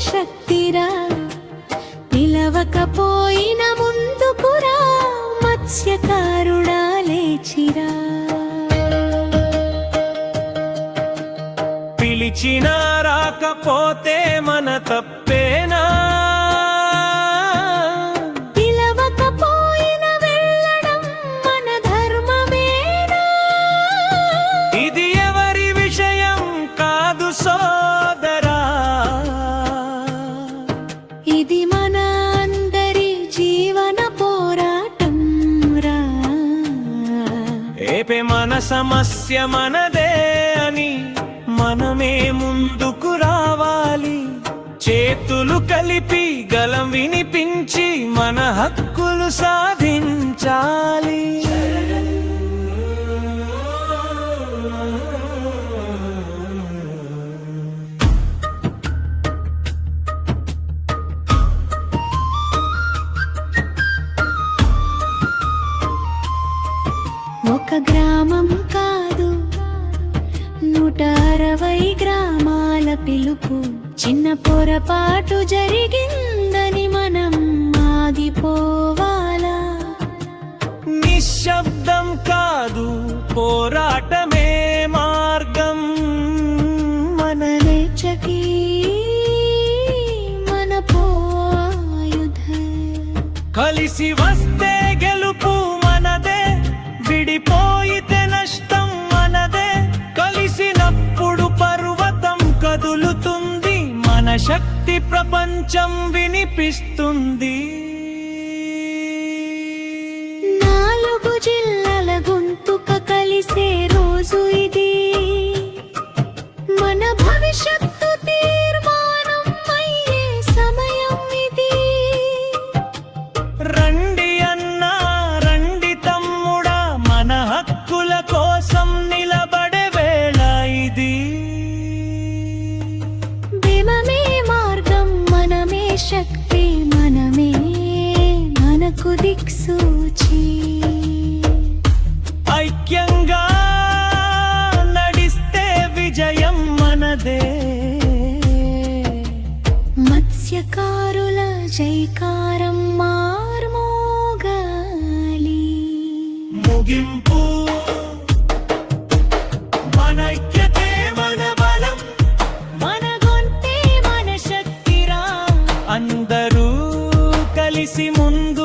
శక్తిరా పిలవకపోయిన ముందుకురా మత్స్యకారుడా లేచిరా పిలిచినా రాకపోతే మన తప్పేనా పిలవకపోయిన వెళ్ళడం మన ధర్మమేనా ఇది ఎవరి విషయం కాదు సోదరా ఇది మన అందరి జీవన పోరాటం రా ఏపే మన సమస్య మనదే అని మనమే ముందుకు రావాలి చేతులు కలిపి గలం వినిపించి మన హక్కులు సాధించాలి ఒక గ్రామం కాదు 160 గ్రామాల పిలుపు చిన్న పొరపాటు జరిగిందని మనం ఆగిపోవాలా నిశ్శబ్దం కాదు పోరాటమే మార్గం మన లేచకి మన పోయుధ కలిసి వస్తే గెలుపు మనదే విడిపోయితే నష్టం మనదే కలిసినప్పుడు పర్వతం కదులుతుంది మన శక్తి ప్రపంచం వినిపిస్తుంది 4 జిల్లాల గొంతుక కలిసే రోజు ఇది మన భవిష్యత్తు తీర్మానం అయ్యే సమయం ఇది రండి అన్నా రండి తమ్ముడా మన హక్కుల కోసం నిలబడే వేళ ఇది భీమమే మార్గం మనమే శక్తి మనమే మనకు దిక్సూచి ఐక్యంగా నడిస్తే విజయం మనదే మత్స్యకారుల జైకారం మార్మోగాలి ముగింపు మన ఐక్యతే మన బలం మన గొంతే మన శక్తిరా అందరూ కలిసి ముందు